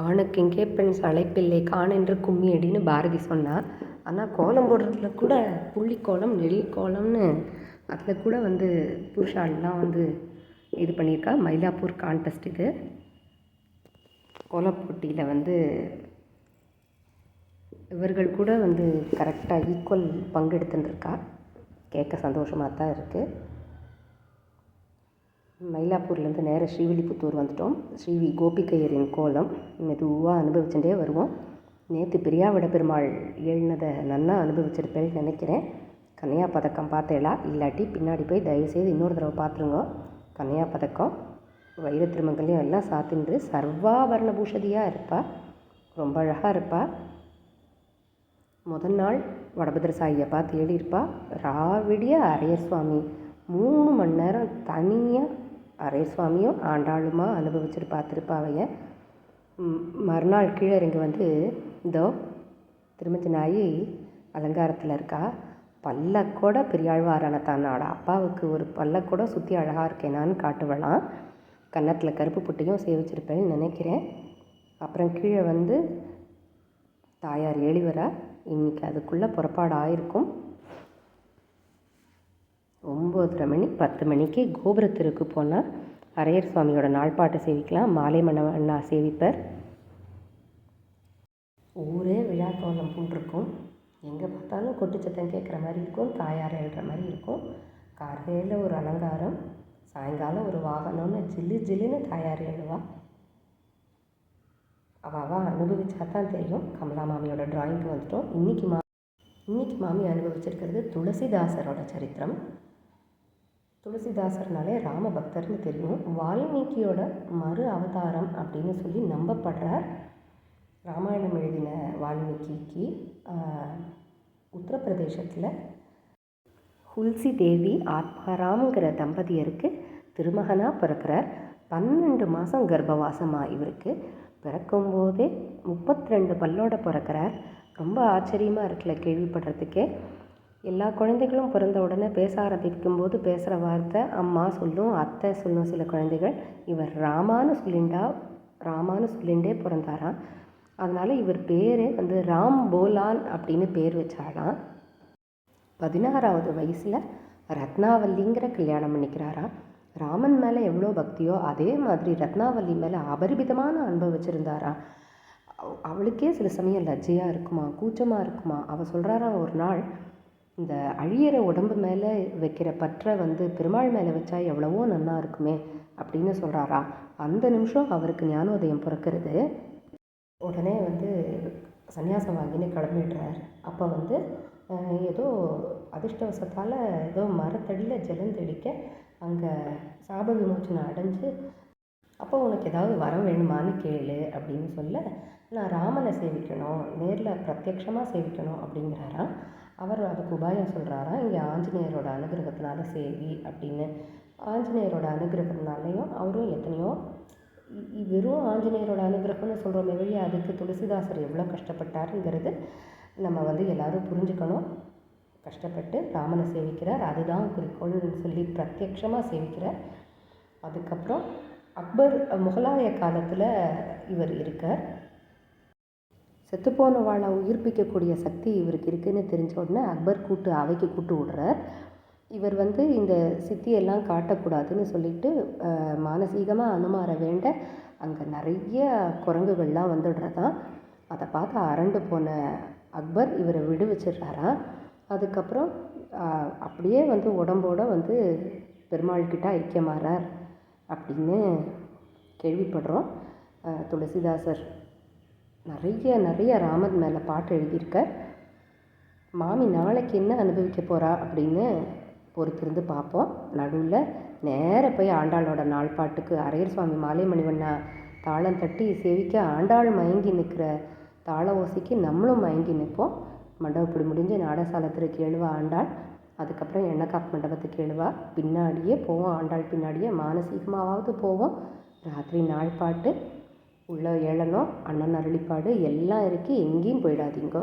ஆணுக்கெங்கே பெண் சளைப்பில்லை காணென்று கும்மி அடின்னு பாரதி சொன்னார். ஆனால் கோலம் போடுறதுல கூட புள்ளிக்கோலம் நெழில்கோலம்னு அதில் கூட புருஷாலெலாம் இது பண்ணியிருக்கா. மயிலாப்பூர் கான்டெஸ்ட் இது. கோலப்போட்டியில் இவர்கள் கூட கரெக்டாக ஈக்குவல் பங்கெடுத்துட்டுருக்கா. கேட்க சந்தோஷமாக தான் இருக்குது. மயிலாப்பூர்லேருந்து நேராக ஸ்ரீவில்லிபுத்தூர் வந்துட்டோம். ஸ்ரீவி கோபிகையரின் கோலம் மெதுவாக அனுபவிச்சுட்டே வருவோம். நேற்று பிரியாவிட பெருமாள் எழுனதை நன்னா அனுபவிச்சிருப்பேன்னு நினைக்கிறேன். கன்னியா பதக்கம் பார்த்தேளா? இல்லாட்டி பின்னாடி போய் தயவுசெய்து இன்னொரு தடவை பார்த்துருங்க. கன்னியா பதக்கம் வைர திருமங்கல்யம் எல்லாம் சாத்தின்று சர்வாபரண பூஷதியாக இருப்பாள். ரொம்ப அழகாக இருப்பாள். முதல் நாள் வடபத்திர சாயியை பார்த்து எழுதியிருப்பா. ராவிடிய அரையர் சுவாமி 3 மணி நேரம் தனியாக அரையர் சுவாமியும் ஆண்டாளுமா அனுபவிச்சுட்டு பார்த்துருப்பாவைய. மறுநாள் கீழே இறங்கி இதோ திருமதி நாயி அலங்காரத்தில் இருக்கா. பல்லக்கூட பெரியாழ்வாரான தன்னோட அப்பாவுக்கு ஒரு பல்லக்கூட சுற்றி அழகாக இருக்கேனான்னு காட்டுவலாம். கன்னத்தில் கருப்பு புட்டையும் சேவிச்சிருப்பேன்னு நினைக்கிறேன். அப்புறம் கீழே தாயார் எளிவரா. இன்றைக்கி அதுக்குள்ளே புறப்பாடு ஆயிருக்கும். 9:30 மணி 10 மணிக்கு கோபுரத்திற்கு போனால் அரையர் சுவாமியோட நாள்பாட்டை சேவிக்கலாம். மாலை மணவண்ணா சேவிப்பர். ஊரே விழா கோலம் பூண்டிருக்கும். எங்கே பார்த்தாலும் கொட்டு சத்தம் கேட்குற மாதிரி இருக்கும். தாயார் எழுற மாதிரி இருக்கும். காலையில் ஒரு அலங்காரம், சாயங்காலம் ஒரு வாகனம்னு ஜில்லு ஜில்லுன்னு தாயார் எழுவா. அவள் அனுபவிச்சா தான் தெரியும். கமலா மாமியோட டிராயிங்க்கு வந்துட்டோம். இன்றைக்கி மாமி அனுபவிச்சிருக்கிறது துளசிதாசரோட சரித்திரம். துளசிதாசர்னாலே ராம பக்தர்னு தெரியும். வால்மீகியோட மறு அவதாரம் அப்படின்னு சொல்லி நம்பப்படுறார். ராமாயணம் எழுதின வால்மீகிக்கு உத்தரப்பிரதேசத்தில் ஹுல்சி தேவி ஆத்மாராம்ங்கிற தம்பதியருக்கு திருமகனாக பிறக்கிறார். 12 மாதம் கர்ப்பவாசமாக இவருக்கு. பிறக்கும்போதே 32 பல்லோட பிறக்கிறார். ரொம்ப ஆச்சரியமாக இருக்குல்ல கேள்விப்படுறதுக்கே. எல்லா குழந்தைகளும் பிறந்த உடனே பேச ஆரம்பிக்கும்போது பேசுகிற வார்த்தை அம்மா சொல்லும், அத்தை சொல்லும் சில குழந்தைகள். இவர் ராமான்னு சொல்லிண்டே பிறந்தாராம். அதனால் இவர் பேரே ராம் போலான் அப்படின்னு பேர் வச்சாலாம். 16வது வயசில் ரத்னாவல்லிங்கிற கல்யாணம் பண்ணிக்கிறாராம். ராமன் மேலே எவ்வளோ பக்தியோ அதே மாதிரி ரத்னாவல்லி மேலே அபரிமிதமான அன்பை வச்சுருந்தாராம். அவளுக்கே சில சமயம் லஜ்ஜையாக இருக்குமா, கூச்சமாக இருக்குமா. அவள் சொல்கிறாராம், ஒரு நாள் இந்த அழியிற உடம்பு மேலே வைக்கிற பற்றை பெருமாள் மேலே வச்சா எவ்வளவோ நன்னா இருக்குமே அப்படின்னு சொல்கிறாரா. அந்த நிமிஷம் அவருக்கு ஞானோதயம் பிறக்கிறது. உடனே சன்னியாசம் வாங்கின்னு கிளம்பிடுறார். அப்போ ஏதோ அதிர்ஷ்டவசத்தால் ஏதோ மரத்தடியில் ஜலம் தெளிக்க அங்கே சாப விமோச்சனம் அடைஞ்சு, அப்போ உனக்கு ஏதாவது வரம் வேணுமான்னு கேளு அப்படின்னு சொல்ல, நான் ராமனை சேவிக்கணும், நேரில் பிரத்யக்ஷமாக சேவிக்கணும் அப்படிங்கிறாராம். அவர் அதுக்கு உபாயம் சொல்கிறாராம், இங்கே ஆஞ்சநேயரோட அனுகிரகத்தினால சேவி அப்படின்னு. ஆஞ்சநேயரோட அனுகிரகத்தினாலையும் அவரும் எத்தனையோ வெறும் ஆஞ்சநேயரோட அனுகிரகம்னு சொல்கிறோமே வழி அதுக்கு துளசிதாசர் எவ்வளோ கஷ்டப்பட்டாருங்கிறது நம்ம எல்லோரும் புரிஞ்சுக்கணும். கஷ்டப்பட்டு ராமனை சேவிக்கிறார். அதுதான் குறிக்கோள்னு சொல்லி பிரத்யக்ஷமாக சேவிக்கிறார். அதுக்கப்புறம் அக்பர் முகலாய காலத்தில் இவர் இருக்கார். செத்துப்போன வாழை உயிர்ப்பிக்கக்கூடிய சக்தி இவருக்கு இருக்குதுன்னு தெரிஞ்ச உடனே அக்பர் அவைக்கு கூட்டு விடுறார். இவர் இந்த சித்தியெல்லாம் காட்டக்கூடாதுன்னு சொல்லிட்டு மானசீகமாக அனுமார வேண்ட அங்கே நிறைய குரங்குகள்லாம் வந்துடுறதான். அதை பார்த்து அரண்டு போன அக்பர் இவரை விடுவிச்சிடுறாராம். அதுக்கப்புறம் அப்படியே உடம்போட பெருமாள்கிட்ட ஐக்கியமாறார் அப்படின்னு கேள்விப்படுறோம். துளசிதாசர் நிறைய ராமன் மேலே பாட்டு எழுதியிருக்கார். மாமி நாளைக்கு என்ன அனுபவிக்க போகிறா அப்படின்னு பொறுத்திருந்து பார்ப்போம். நடுவில் நேராக போய் ஆண்டாளோட நாள் பாட்டுக்கு அரையர் சுவாமி மாலை மணிவண்ணா தாளம் தட்டி சேவிக்க ஆண்டாள் மயங்கி நிற்கிற தாள ஓசைக்கு நம்மளும் மயங்கி நிற்போம். மண்டபப்படி முடிஞ்சு நாடசாலத்திற்கு எழுவா ஆண்டாள். அதுக்கப்புறம் எண்ணெய்காப்பு மண்டபத்துக்கு எழுவா. பின்னாடியே போவோம், ஆண்டாள் பின்னாடியே மானசீகமாவது போவோம். ராத்திரி நாள் பாட்டு உள்ள ஏளனம், அண்ணன் அருளிப்பாடு எல்லாம் இருக்குது. எங்கேயும் போயிடாதீங்க.